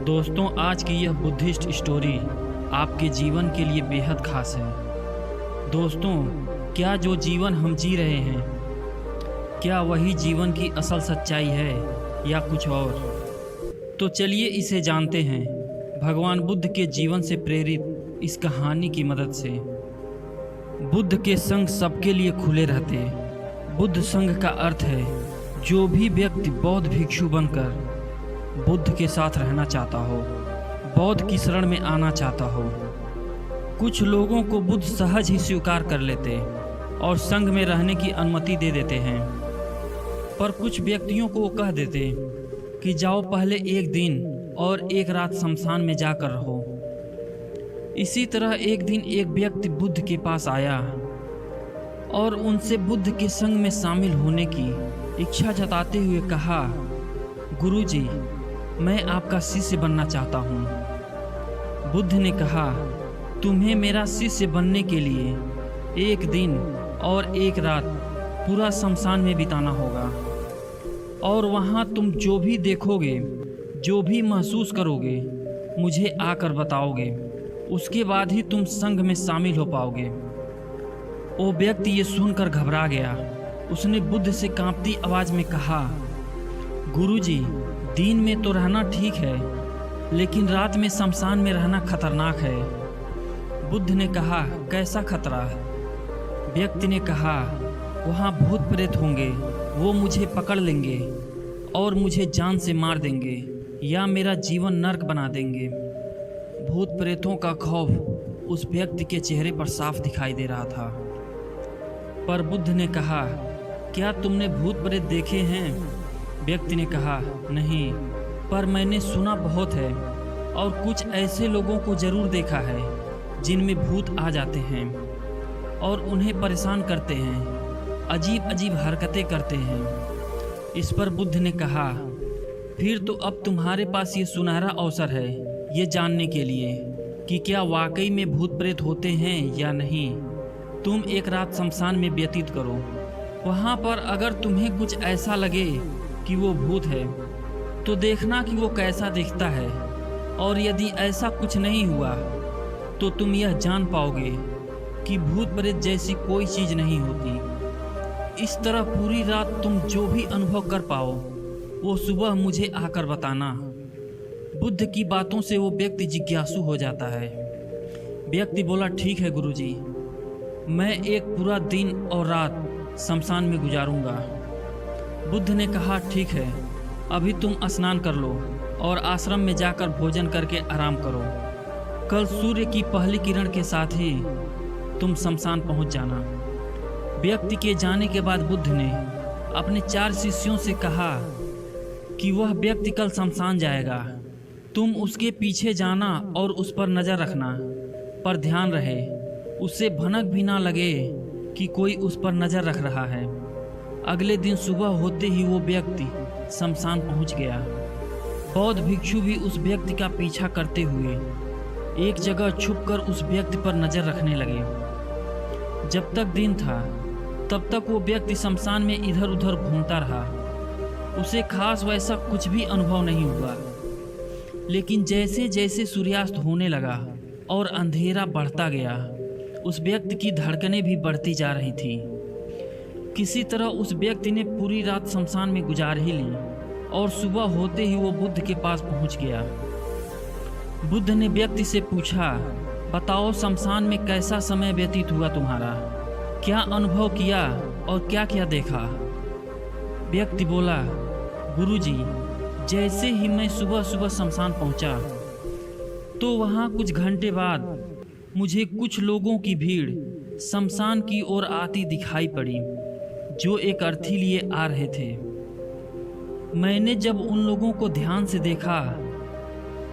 दोस्तों, आज की यह बुद्धिस्ट स्टोरी आपके जीवन के लिए बेहद खास है। दोस्तों, क्या जो जीवन हम जी रहे हैं, क्या वही जीवन की असल सच्चाई है या कुछ और? तो चलिए इसे जानते हैं भगवान बुद्ध के जीवन से प्रेरित इस कहानी की मदद से। बुद्ध के संग सबके लिए खुले रहते। बुद्ध संघ का अर्थ है जो भी व्यक्ति बौद्ध भिक्षु बनकर बुद्ध के साथ रहना चाहता हो, बौद्ध की शरण में आना चाहता हो। कुछ लोगों को बुद्ध सहज ही स्वीकार कर लेते और संघ में रहने की अनुमति दे देते हैं, पर कुछ व्यक्तियों को वो कह देते कि जाओ पहले एक दिन और एक रात शमशान में जाकर रहो। इसी तरह एक दिन एक व्यक्ति बुद्ध के पास आया और उनसे बुद्ध के संग में शामिल होने की इच्छा जताते हुए कहा, गुरुजी, मैं आपका शिष्य बनना चाहता हूँ। बुद्ध ने कहा, तुम्हें मेरा शिष्य बनने के लिए एक दिन और एक रात पूरा शमशान में बिताना होगा, और वहाँ तुम जो भी देखोगे, जो भी महसूस करोगे, मुझे आकर बताओगे। उसके बाद ही तुम संघ में शामिल हो पाओगे। वो व्यक्ति ये सुनकर घबरा गया। उसने बुद्ध से कांपती आवाज़ में कहा, गुरुजी, दिन में तो रहना ठीक है, लेकिन रात में शमशान में रहना खतरनाक है। बुद्ध ने कहा, कैसा खतरा? व्यक्ति ने कहा, वहाँ भूत प्रेत होंगे, वो मुझे पकड़ लेंगे और मुझे जान से मार देंगे या मेरा जीवन नर्क बना देंगे। भूत प्रेतों का खौफ उस व्यक्ति के चेहरे पर साफ दिखाई दे रहा था। पर बुद्ध ने कहा, क्या तुमने भूत प्रेत देखे हैं? व्यक्ति ने कहा, नहीं, पर मैंने सुना बहुत है और कुछ ऐसे लोगों को ज़रूर देखा है जिनमें भूत आ जाते हैं और उन्हें परेशान करते हैं, अजीब अजीब हरकतें करते हैं। इस पर बुद्ध ने कहा, फिर तो अब तुम्हारे पास ये सुनहरा अवसर है ये जानने के लिए कि क्या वाकई में भूत प्रेत होते हैं या नहीं। तुम एक रात शमशान में व्यतीत करो। वहाँ पर अगर तुम्हें कुछ ऐसा लगे कि वो भूत है तो देखना कि वो कैसा दिखता है, और यदि ऐसा कुछ नहीं हुआ तो तुम यह जान पाओगे कि भूत प्रेत जैसी कोई चीज़ नहीं होती। इस तरह पूरी रात तुम जो भी अनुभव कर पाओ वो सुबह मुझे आकर बताना। बुद्ध की बातों से वो व्यक्ति जिज्ञासु हो जाता है। व्यक्ति बोला, ठीक है गुरुजी, मैं एक पूरा दिन और रात शमशान में गुजारूंगा। बुद्ध ने कहा, ठीक है, अभी तुम स्नान कर लो और आश्रम में जाकर भोजन करके आराम करो। कल सूर्य की पहली किरण के साथ ही तुम शमशान पहुंच जाना। व्यक्ति के जाने के बाद बुद्ध ने अपने 4 शिष्यों से कहा कि वह व्यक्ति कल शमशान जाएगा, तुम उसके पीछे जाना और उस पर नज़र रखना, पर ध्यान रहे उससे भनक भी ना लगे कि कोई उस पर नज़र रख रहा है। अगले दिन सुबह होते ही वो व्यक्ति शमशान पहुंच गया। बौद्ध भिक्षु भी उस व्यक्ति का पीछा करते हुए एक जगह छुपकर उस व्यक्ति पर नज़र रखने लगे। जब तक दिन था तब तक वो व्यक्ति शमशान में इधर उधर घूमता रहा। उसे खास वैसा कुछ भी अनुभव नहीं हुआ, लेकिन जैसे जैसे सूर्यास्त होने लगा और अंधेरा बढ़ता गया, उस व्यक्ति की धड़कनें भी बढ़ती जा रही थी। किसी तरह उस व्यक्ति ने पूरी रात शमशान में गुजार ही ली और सुबह होते ही वो बुद्ध के पास पहुंच गया। बुद्ध ने व्यक्ति से पूछा, बताओ शमशान में कैसा समय व्यतीत हुआ तुम्हारा? क्या अनुभव किया और क्या क्या देखा? व्यक्ति बोला, गुरुजी, जैसे ही मैं सुबह सुबह शमशान पहुंचा तो वहाँ कुछ घंटे बाद मुझे कुछ लोगों की भीड़ शमशान की ओर आती दिखाई पड़ी जो एक अर्थी लिए आ रहे थे। मैंने जब उन लोगों को ध्यान से देखा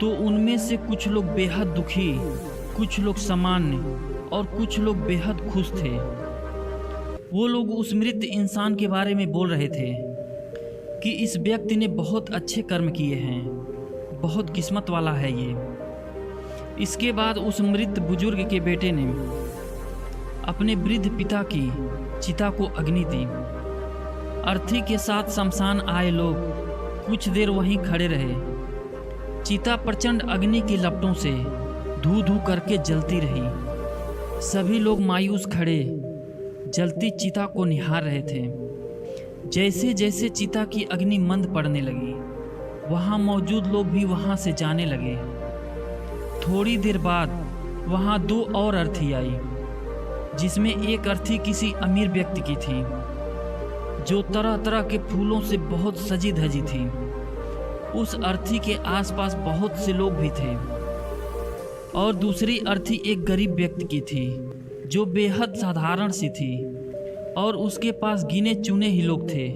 तो उनमें से कुछ लोग बेहद दुखी, कुछ लोग सामान्य और कुछ लोग बेहद खुश थे। वो लोग उस मृत इंसान के बारे में बोल रहे थे कि इस व्यक्ति ने बहुत अच्छे कर्म किए हैं, बहुत किस्मत वाला है ये। इसके बाद उस मृत बुजुर्ग के बेटे ने अपने वृद्ध पिता की चिता को अग्नि दी। अर्थी के साथ शमशान आए लोग कुछ देर वहीं खड़े रहे। चिता प्रचंड अग्नि की लपटों से धू धू करके जलती रही। सभी लोग मायूस खड़े जलती चिता को निहार रहे थे। जैसे जैसे चिता की अग्नि मंद पड़ने लगी, वहाँ मौजूद लोग भी वहाँ से जाने लगे। थोड़ी देर बाद वहाँ 2 और अर्थी आई, जिसमें एक अर्थी किसी अमीर व्यक्ति की थी, जो तरह तरह के फूलों से बहुत सजी धजी थी। उस अर्थी के आसपास बहुत से लोग भी थे। और दूसरी अर्थी एक गरीब व्यक्ति की थी, जो बेहद साधारण सी थी, और उसके पास गिने चुने ही लोग थे।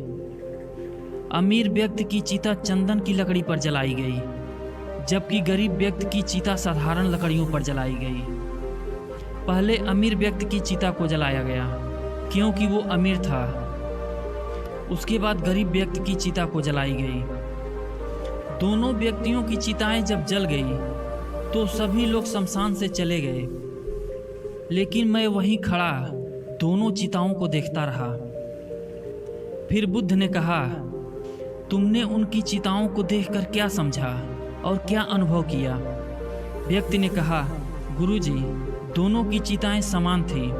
अमीर व्यक्ति की चिता चंदन की लकड़ी पर जलाई गई, जबकि गरीब व्यक्ति की चिता साधारण लकड़ियों पर जलाई गई। पहले अमीर व्यक्ति की चिता को जलाया गया, क्योंकि वो अमीर था। उसके बाद गरीब व्यक्ति की चिता को जलाई गई। दोनों व्यक्तियों की चिताएं जब जल गई तो सभी लोग शमशान से चले गए, लेकिन मैं वहीं खड़ा दोनों चिताओं को देखता रहा। फिर बुद्ध ने कहा, तुमने उनकी चिताओं को देखकर क्या समझा और क्या अनुभव किया? व्यक्ति ने कहा, गुरुजी, दोनों की चिताएं समान थी।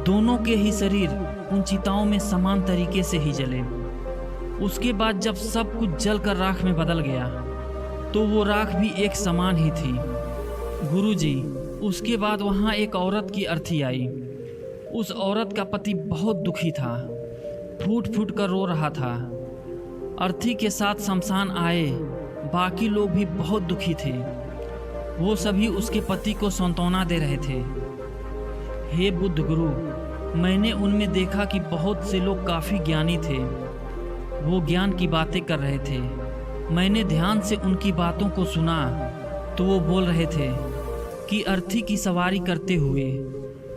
दोनों के ही शरीर उन चिताओं में समान तरीके से ही जले। उसके बाद जब सब कुछ जलकर राख में बदल गया तो वो राख भी एक समान ही थी। गुरुजी, उसके बाद वहाँ एक औरत की अर्थी आई। उस औरत का पति बहुत दुखी था, फूट फूट कर रो रहा था। अर्थी के साथ शमशान आए बाकी लोग भी बहुत दुखी थे। वो सभी उसके पति को सांत्वना दे रहे थे। हे बुद्ध गुरु, मैंने उनमें देखा कि बहुत से लोग काफ़ी ज्ञानी थे। वो ज्ञान की बातें कर रहे थे। मैंने ध्यान से उनकी बातों को सुना तो वो बोल रहे थे कि अर्थी की सवारी करते हुए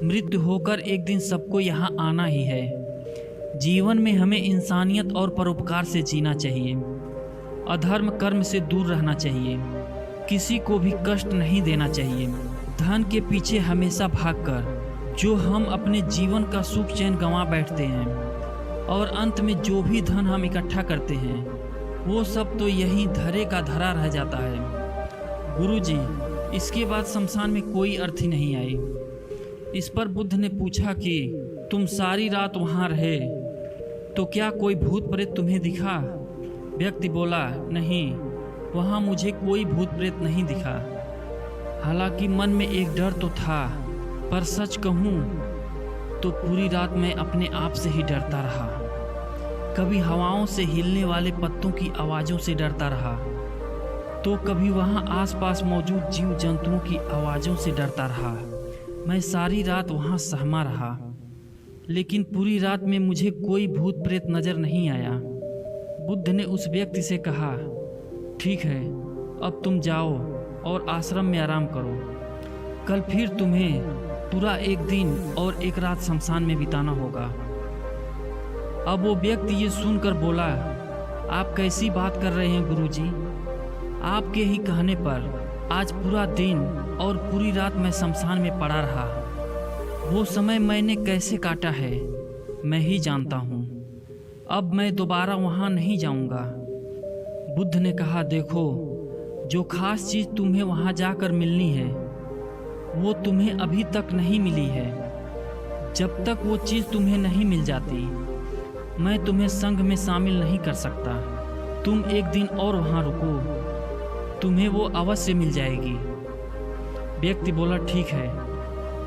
मृत्यु होकर एक दिन सबको यहाँ आना ही है। जीवन में हमें इंसानियत और परोपकार से जीना चाहिए। अधर्म कर्म से दूर रहना चाहिए। किसी को भी कष्ट नहीं देना चाहिए। धन के पीछे हमेशा भागकर जो हम अपने जीवन का सुख चैन गंवा बैठते हैं, और अंत में जो भी धन हम इकट्ठा करते हैं वो सब तो यहीं धरे का धरा रह जाता है। गुरुजी, इसके बाद शमशान में कोई अर्थी नहीं आई। इस पर बुद्ध ने पूछा कि तुम सारी रात वहाँ रहे तो क्या कोई भूत प्रेत तुम्हें दिखा? व्यक्ति बोला, नहीं, वहाँ मुझे कोई भूत प्रेत नहीं दिखा। हालांकि मन में एक डर तो था, पर सच कहूँ तो पूरी रात मैं अपने आप से ही डरता रहा। कभी हवाओं से हिलने वाले पत्तों की आवाज़ों से डरता रहा, तो कभी वहाँ आसपास मौजूद जीव जंतुओं की आवाज़ों से डरता रहा। मैं सारी रात वहाँ सहमा रहा, लेकिन पूरी रात में मुझे कोई भूत प्रेत नज़र नहीं आया। बुद्ध ने उस व्यक्ति से कहा, ठीक है, अब तुम जाओ और आश्रम में आराम करो। कल फिर तुम्हें पूरा एक दिन और एक रात शमशान में बिताना होगा। अब वो व्यक्ति ये सुनकर बोला, आप कैसी बात कर रहे हैं गुरुजी? आपके ही कहने पर आज पूरा दिन और पूरी रात मैं शमशान में पड़ा रहा। वो समय मैंने कैसे काटा है मैं ही जानता हूँ। अब मैं दोबारा वहाँ नहीं जाऊँगा। बुद्ध ने कहा, देखो, जो खास चीज़ तुम्हें वहाँ जाकर मिलनी है वो तुम्हें अभी तक नहीं मिली है। जब तक वो चीज़ तुम्हें नहीं मिल जाती मैं तुम्हें संघ में शामिल नहीं कर सकता। तुम एक दिन और वहाँ रुको, तुम्हें वो अवश्य मिल जाएगी। व्यक्ति बोला, ठीक है,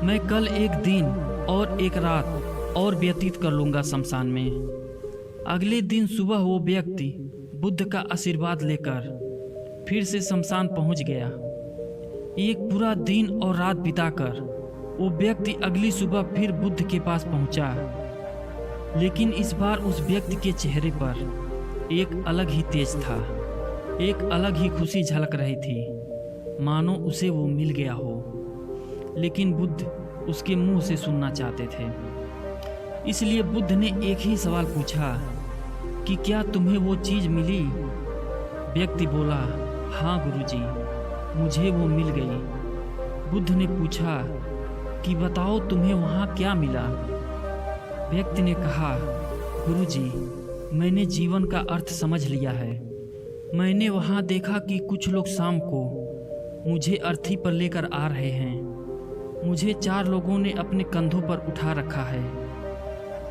मैं कल एक दिन और एक रात और व्यतीत कर लूँगा शमशान में। अगले दिन सुबह वो व्यक्ति बुद्ध का आशीर्वाद लेकर फिर से शमशान पहुँच गया। एक पूरा दिन और रात बिताकर वो व्यक्ति अगली सुबह फिर बुद्ध के पास पहुंचा, लेकिन इस बार उस व्यक्ति के चेहरे पर एक अलग ही तेज था। एक अलग ही खुशी झलक रही थी, मानो उसे वो मिल गया हो। लेकिन बुद्ध उसके मुंह से सुनना चाहते थे। इसलिए बुद्ध ने एक ही सवाल पूछा कि क्या तुम्हें वो चीज़ मिली? व्यक्ति बोला, हाँ गुरुजी, मुझे वो मिल गई। बुद्ध ने पूछा कि बताओ तुम्हें वहाँ क्या मिला? व्यक्ति ने कहा, गुरुजी, मैंने जीवन का अर्थ समझ लिया है। मैंने वहाँ देखा कि कुछ लोग शाम को मुझे अर्थी पर लेकर आ रहे हैं। मुझे 4 लोगों ने अपने कंधों पर उठा रखा है।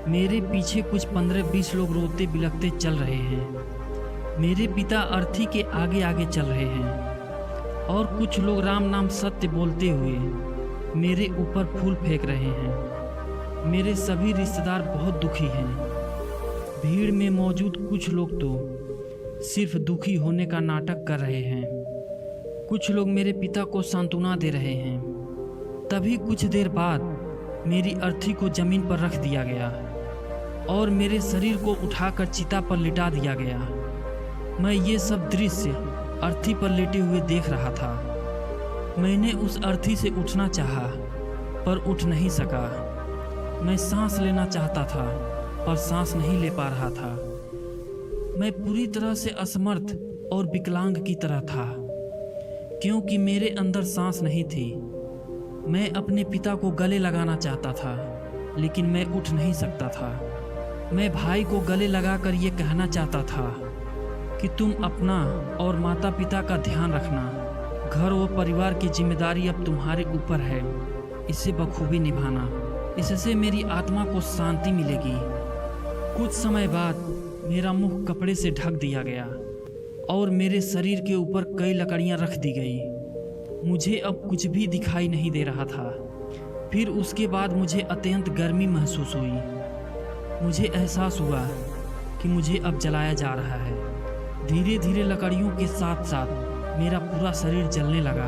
मेरे पीछे कुछ 15-20 लोग रोते बिलखते चल रहे हैं। मेरे पिता अर्थी के आगे आगे चल रहे हैं और कुछ लोग राम नाम सत्य बोलते हुए मेरे ऊपर फूल फेंक रहे हैं। मेरे सभी रिश्तेदार बहुत दुखी हैं। भीड़ में मौजूद कुछ लोग तो सिर्फ दुखी होने का नाटक कर रहे हैं। कुछ लोग मेरे पिता को सांत्वना दे रहे हैं। तभी कुछ देर बाद मेरी अर्थी को जमीन पर रख दिया गया और मेरे शरीर को उठाकर चिता पर लिटा दिया गया। मैं ये सब दृश्य अर्थी पर लेटे हुए देख रहा था। मैंने उस अर्थी से उठना चाहा पर उठ नहीं सका। मैं सांस लेना चाहता था पर सांस नहीं ले पा रहा था। मैं पूरी तरह से असमर्थ और विकलांग की तरह था क्योंकि मेरे अंदर सांस नहीं थी। मैं अपने पिता को गले लगाना चाहता था लेकिन मैं उठ नहीं सकता था। मैं भाई को गले लगाकर ये कहना चाहता था कि तुम अपना और माता पिता का ध्यान रखना। घर और परिवार की जिम्मेदारी अब तुम्हारे ऊपर है, इसे बखूबी निभाना। इससे मेरी आत्मा को शांति मिलेगी। कुछ समय बाद मेरा मुंह कपड़े से ढक दिया गया और मेरे शरीर के ऊपर कई लकड़ियां रख दी गई। मुझे अब कुछ भी दिखाई नहीं दे रहा था। फिर उसके बाद मुझे अत्यंत गर्मी महसूस हुई। मुझे एहसास हुआ कि मुझे अब जलाया जा रहा है। धीरे धीरे लकड़ियों के साथ साथ मेरा पूरा शरीर जलने लगा।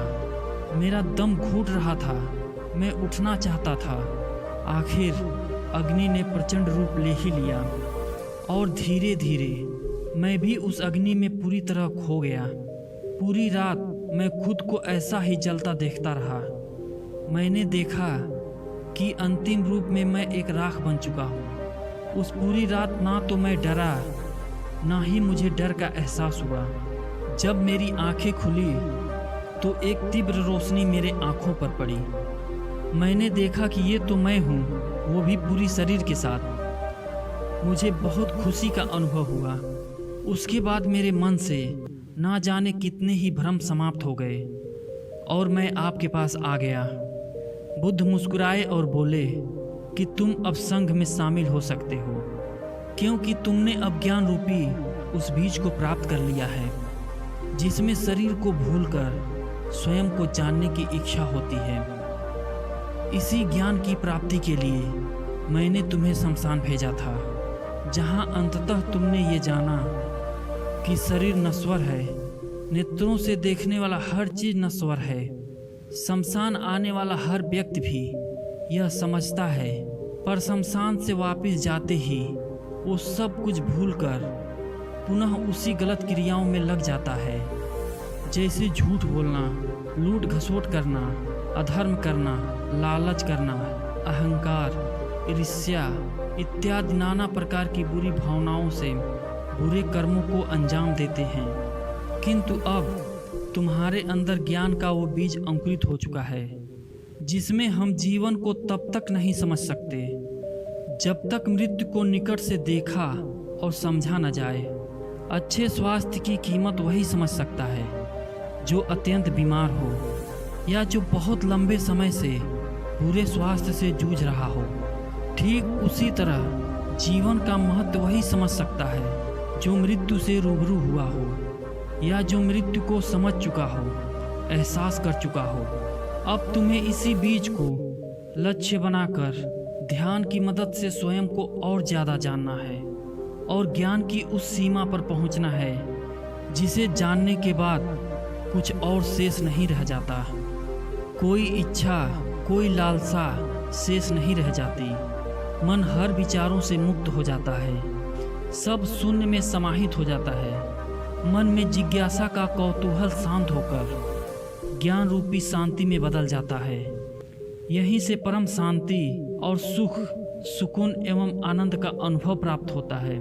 मेरा दम घुट रहा था। मैं उठना चाहता था। आखिर अग्नि ने प्रचंड रूप ले ही लिया और धीरे धीरे मैं भी उस अग्नि में पूरी तरह खो गया। पूरी रात मैं खुद को ऐसा ही जलता देखता रहा। मैंने देखा कि अंतिम रूप में मैं एक राख बन चुका हूँ। उस पूरी रात ना तो मैं डरा ना ही मुझे डर का एहसास हुआ। जब मेरी आंखें खुली तो एक तीव्र रोशनी मेरे आंखों पर पड़ी। मैंने देखा कि ये तो मैं हूँ, वो भी पूरी शरीर के साथ। मुझे बहुत खुशी का अनुभव हुआ। उसके बाद मेरे मन से ना जाने कितने ही भ्रम समाप्त हो गए और मैं आपके पास आ गया। बुद्ध मुस्कुराए और बोले कि तुम अब संघ में शामिल हो सकते हो क्योंकि तुमने अब ज्ञान रूपी उस बीज को प्राप्त कर लिया है जिसमें शरीर को भूलकर स्वयं को जानने की इच्छा होती है। इसी ज्ञान की प्राप्ति के लिए मैंने तुम्हें शमशान भेजा था, जहां अंततः तुमने ये जाना कि शरीर नश्वर है, नेत्रों से देखने वाला हर चीज नश्वर है। शमशान आने वाला हर व्यक्ति भी यह समझता है, पर शमशान से वापस जाते ही वो सब कुछ भूलकर पुनः उसी गलत क्रियाओं में लग जाता है, जैसे झूठ बोलना, लूट घसोट करना, अधर्म करना, लालच करना, अहंकार, ईर्ष्या इत्यादि नाना प्रकार की बुरी भावनाओं से बुरे कर्मों को अंजाम देते हैं। किंतु अब तुम्हारे अंदर ज्ञान का वो बीज अंकुरित हो चुका है जिसमें हम जीवन को तब तक नहीं समझ सकते जब तक मृत्यु को निकट से देखा और समझा न जाए। अच्छे स्वास्थ्य की कीमत वही समझ सकता है जो अत्यंत बीमार हो या जो बहुत लंबे समय से बुरे स्वास्थ्य से जूझ रहा हो। ठीक उसी तरह जीवन का महत्व वही समझ सकता है जो मृत्यु से रूबरू हुआ हो या जो मृत्यु को समझ चुका हो, एहसास कर चुका हो। अब तुम्हें इसी बीज को लक्ष्य बनाकर ध्यान की मदद से स्वयं को और ज़्यादा जानना है और ज्ञान की उस सीमा पर पहुंचना है जिसे जानने के बाद कुछ और शेष नहीं रह जाता। कोई इच्छा, कोई लालसा शेष नहीं रह जाती। मन हर विचारों से मुक्त हो जाता है। सब शून्य में समाहित हो जाता है। मन में जिज्ञासा का कौतूहल शांत होकर ज्ञान रूपी शांति में बदल जाता है। यहीं से परम शांति और सुख, सुकून एवं आनंद का अनुभव प्राप्त होता है।